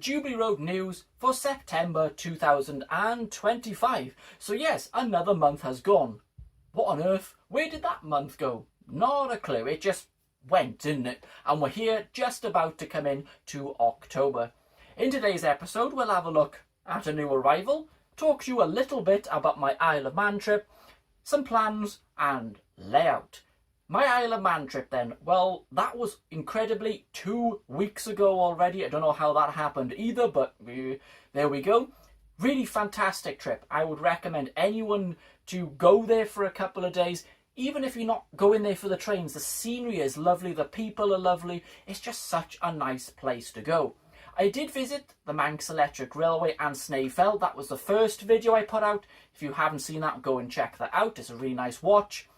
Jubilee Road news for September 2025. So yes, another month has gone. What on earth? Where did that month go? Not a clue. It just went, didn't it? And we're here just about to come in to October. In today's episode, we'll have a look at a new arrival, talk to you a little bit about my Isle of Man trip, some plans and layout. My Isle of Man trip then, well, that was incredibly 2 weeks ago already. I don't know how that happened either, but there we go. Really fantastic trip. I would recommend anyone to go there for a couple of days. Even if you're not going there for the trains, the scenery is lovely, the people are lovely. It's just such a nice place to go. I did visit the Manx Electric Railway and Snaefell. That was the first video I put out. If you haven't seen that, go and check that out. It's a really nice watch.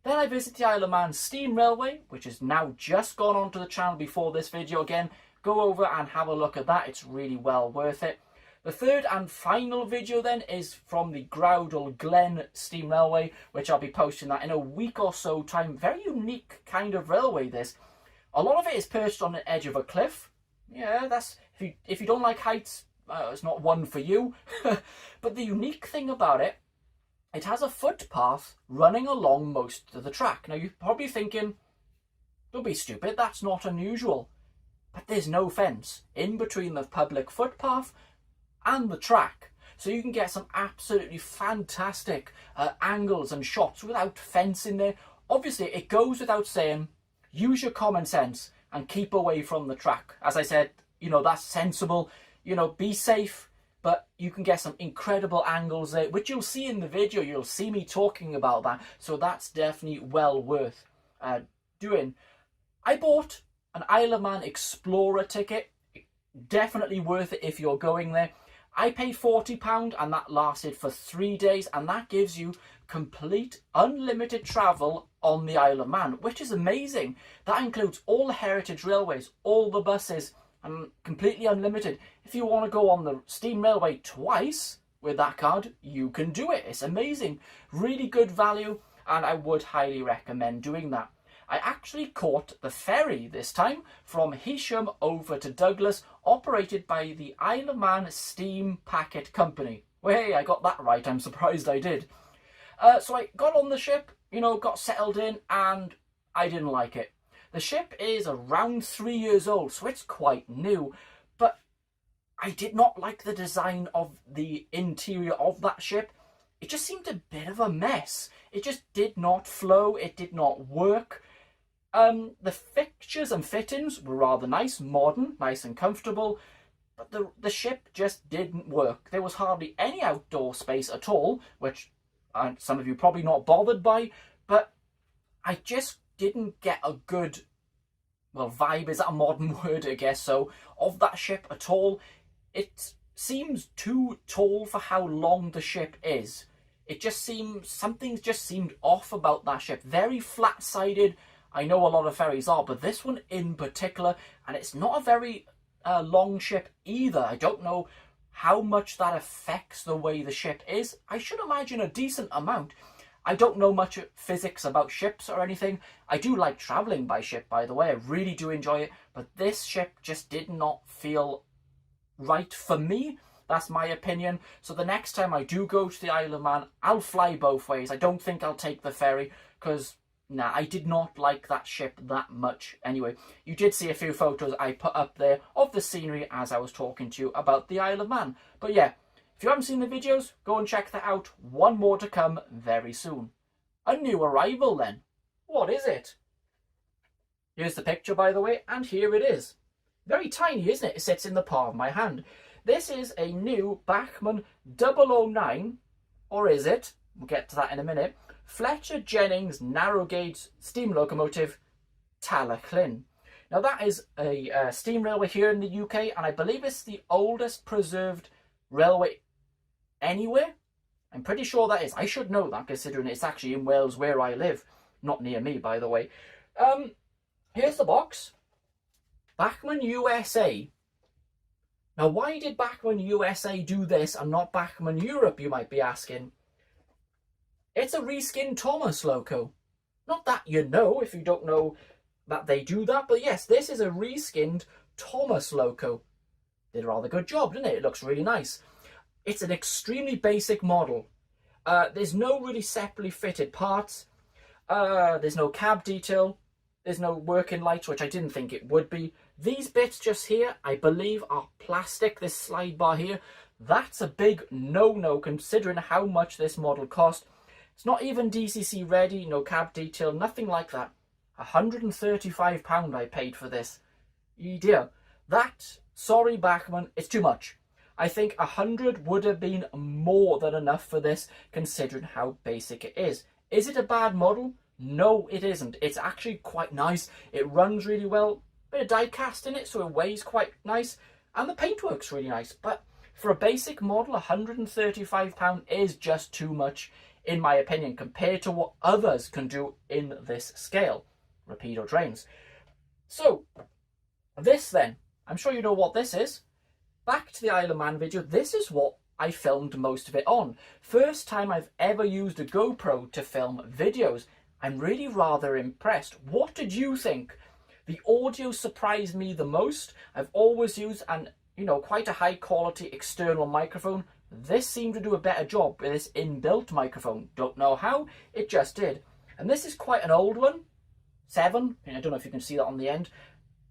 Then I visited the Isle of Man Steam Railway, which has now just gone onto the channel before this video again. Go over and have a look at that. It's really well worth it. The third and final video then is from the Groudle Glen Steam Railway, which I'll be posting that in a week or so time. Very unique kind of railway this. A lot of it is perched on the edge of a cliff. Yeah, that's if you don't like heights, it's not one for you. But the unique thing about it, it has a footpath running along most of the track. Now you're probably thinking, don't be stupid, that's not unusual. But there's no fence in between the public footpath and the track. So you can get some absolutely fantastic angles and shots without fence in there. Obviously, it goes without saying, use your common sense and keep away from the track. As I said, that's sensible. Be safe. But you can get some incredible angles there, which you'll see in the video. You'll see me talking about that. So that's definitely well worth doing. I bought an Isle of Man Explorer ticket. Definitely worth it if you're going there. I paid £40 and that lasted for 3 days. And that gives you complete unlimited travel on the Isle of Man, which is amazing. That includes all the heritage railways, all the buses, and completely unlimited. If you want to go on the steam railway twice with that card, you can do it. It's amazing. Really good value, and I would highly recommend doing that. I actually caught the ferry this time from Heysham over to Douglas, operated by the Isle of Man Steam Packet Company. Well, hey, I got that right. I'm surprised I did. So I got on the ship, got settled in, and I didn't like it. The ship is around 3 years old, so it's quite new, but I did not like the design of the interior of that ship. It just seemed a bit of a mess. It just did not flow, it did not work. The fixtures and fittings were rather nice, modern, nice and comfortable, but the ship just didn't work. There was hardly any outdoor space at all, which some of you probably not bothered by, but I just didn't get a good, vibe, is that a modern word, I guess so, of that ship at all. It seems too tall for how long the ship is. It just seemed, something just seemed off about that ship. Very flat-sided. I know a lot of ferries are, but this one in particular, and it's not a very long ship either. I don't know how much that affects the way the ship is. I should imagine a decent amount. I don't know much physics about ships or anything. I do like travelling by ship, by the way. I really do enjoy it. But this ship just did not feel right for me. That's my opinion. So the next time I do go to the Isle of Man, I'll fly both ways. I don't think I'll take the ferry because, I did not like that ship that much. Anyway, you did see a few photos I put up there of the scenery as I was talking to you about the Isle of Man. But yeah, if you haven't seen the videos, go and check that out. One more to come very soon. A new arrival then. What is it? Here's the picture, by the way, and here it is. Very tiny, isn't it? It sits in the palm of my hand. This is a new Bachmann 009, or is it? We'll get to that in a minute. Fletcher Jennings narrow gauge steam locomotive, Talachlin. Now that is a steam railway here in the UK, and I believe it's the oldest preserved railway anywhere. I'm pretty sure that is. I should know that, considering it's actually in Wales where I live. Not near me, by the way. Here's the box. Bachmann USA. Now, why did Bachmann USA do this and not Bachmann Europe, you might be asking? It's a reskinned Thomas loco. Not that you know, if you don't know that they do that, but yes, this is a reskinned Thomas loco. did a rather good job, didn't it? It looks really nice. It's an extremely basic model. There's no really separately fitted parts. There's no cab detail. There's no working lights, which I didn't think it would be. These bits just here, I believe, are plastic. This slide bar here, that's a big no-no considering how much this model cost. It's not even DCC ready, no cab detail, nothing like that. £135 I paid for this. Dear, that, sorry Bachmann, it's too much. I think 100 would have been more than enough for this, considering how basic it is. Is it a bad model? No, it isn't. It's actually quite nice. It runs really well. Bit of die cast in it, so it weighs quite nice. And the paintwork's really nice. But for a basic model, £135 is just too much, in my opinion, compared to what others can do in this scale. Rapido trains. So, this then. I'm sure you know what this is. Back to the Isle of Man video. This is what I filmed most of it on. First time I've ever used a GoPro to film videos. I'm really rather impressed. What did you think? The audio surprised me the most. I've always used quite a high quality external microphone. This seemed to do a better job with this inbuilt microphone. Don't know how, it just did. And this is quite an old one. 7, I don't know if you can see that on the end.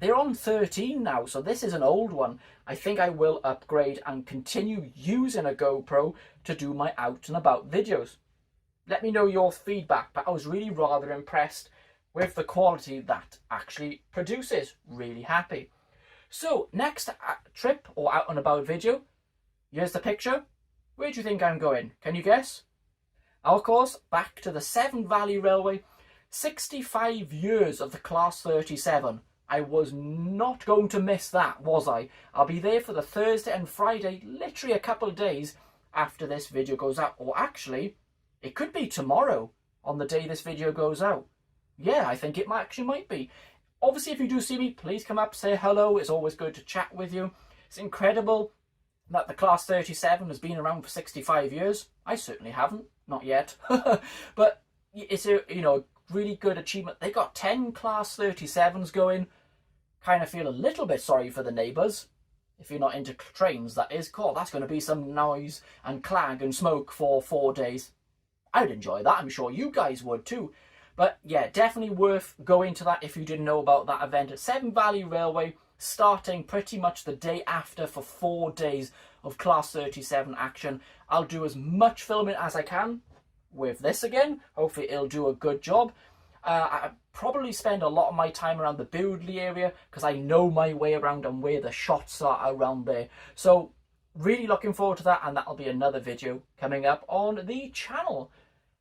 They're on 13 now, so this is an old one. I think I will upgrade and continue using a GoPro to do my out and about videos. Let me know your feedback, but I was really rather impressed with the quality that actually produces. Really happy. So, next trip or out and about video, here's the picture. Where do you think I'm going? Can you guess? Of course, back to the Severn Valley Railway. 65 years of the Class 37. I was not going to miss that, was I? I'll be there for the Thursday and Friday, literally a couple of days after this video goes out. Or actually, it could be tomorrow on the day this video goes out. Yeah, I think it might be. Obviously, if you do see me, please come up, say hello. It's always good to chat with you. It's incredible that the Class 37 has been around for 65 years. I certainly haven't, not yet. But it's a really good achievement. They got 10 Class 37s going. Kind of feel a little bit sorry for the neighbours. If you're not into trains, that is. Cool. That's going to be some noise and clang and smoke for 4 days. I'd enjoy that. I'm sure you guys would too. But yeah, definitely worth going to that if you didn't know about that event at Severn Valley Railway, starting pretty much the day after for 4 days of Class 37 action. I'll do as much filming as I can with this again. Hopefully it'll do a good job. I probably spend a lot of my time around the Bewdley area because I know my way around and where the shots are around there. So really looking forward to that, and that'll be another video coming up on the channel.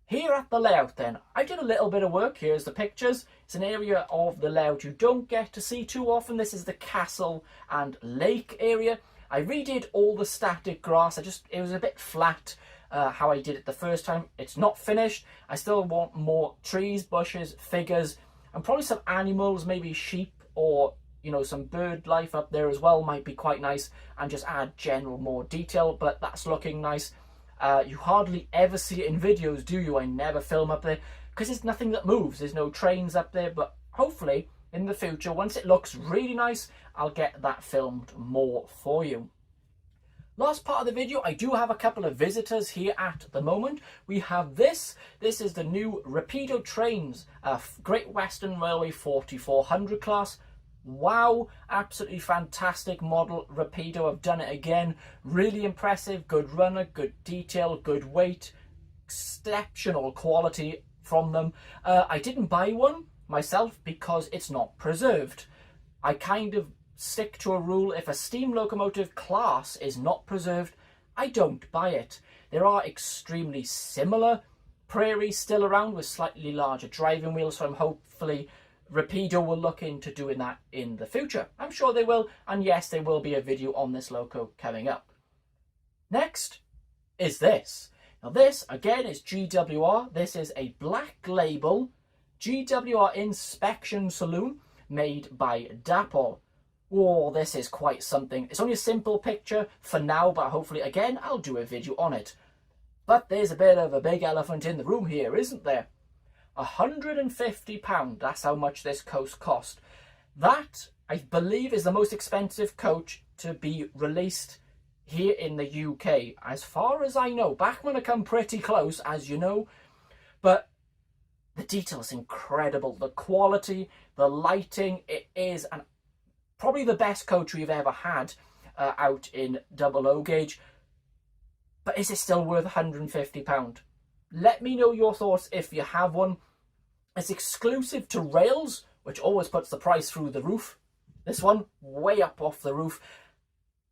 Here at the layout then, I did a little bit of work. Here's the pictures. It's an area of the layout you don't get to see too often. This is the castle and lake area. I redid all the static grass. It was a bit flat how I did it the first time. It's not finished. I still want more trees, bushes, figures, and probably some animals, maybe sheep or some bird life up there as well might be quite nice, and just add general more detail, but that's looking nice. You hardly ever see it in videos, do you? I never film up there because there's nothing that moves. There's no trains up there, but hopefully in the future, once it looks really nice, I'll get that filmed more for you. Last part of the video, I do have a couple of visitors here at the moment. We have this is the new Rapido Trains, Great Western Railway 4400 class. Wow, absolutely fantastic model. Rapido have done it again. Really impressive, good runner, good detail, good weight, exceptional quality from them. I didn't buy one myself because it's not preserved. I kind of stick to a rule: if a steam locomotive class is not preserved, I don't buy it. There are extremely similar prairies still around with slightly larger driving wheels, so I'm hopefully Rapido will look into doing that in the future. I'm sure they will, and yes, there will be a video on this loco coming up. Next is this. Now this, again, is GWR. This is a black label GWR inspection saloon made by Dapol. Oh, this is quite something. It's only a simple picture for now, but hopefully, again, I'll do a video on it. But there's a bit of a big elephant in the room here, isn't there? £150, that's how much this coast cost. That I believe is the most expensive coach to be released here in the UK, as far as I know. Bachmann have come pretty close, as you know, but the detail is incredible. The quality, the lighting, it is probably the best coach we've ever had out in double O gauge. But is it still worth £150? Let me know your thoughts if you have one. It's exclusive to rails, which always puts the price through the roof. This one, way up off the roof.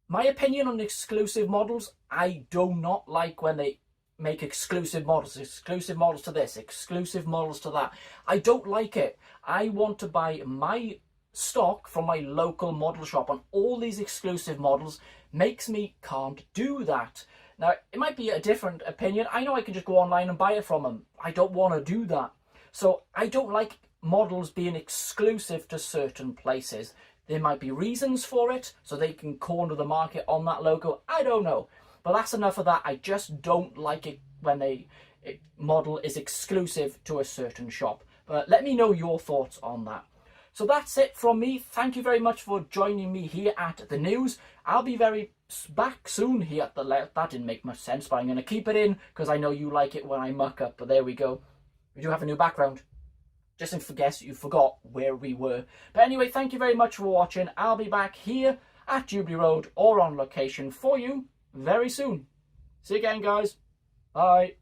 My opinion on exclusive models, I do not like when they make exclusive models to this, exclusive models to that. I don't like it. I want to buy my stock from my local model shop, and all these exclusive models makes me can't do that. Now, it might be a different opinion. I know I can just go online and buy it from them. I don't want to do that. So I don't like models being exclusive to certain places. There might be reasons for it, so they can corner the market on that logo. I don't know. But that's enough of that. I just don't like it when a model is exclusive to a certain shop. But let me know your thoughts on that. So that's it from me. Thank you very much for joining me here at the news. I'll be back soon here at the left. That didn't make much sense, but I'm going to keep it in because I know you like it when I muck up. But there we go. We do have a new background. Just in case you forgot where we were. But anyway, thank you very much for watching. I'll be back here at Jubilee Road or on location for you very soon. See you again, guys. Bye.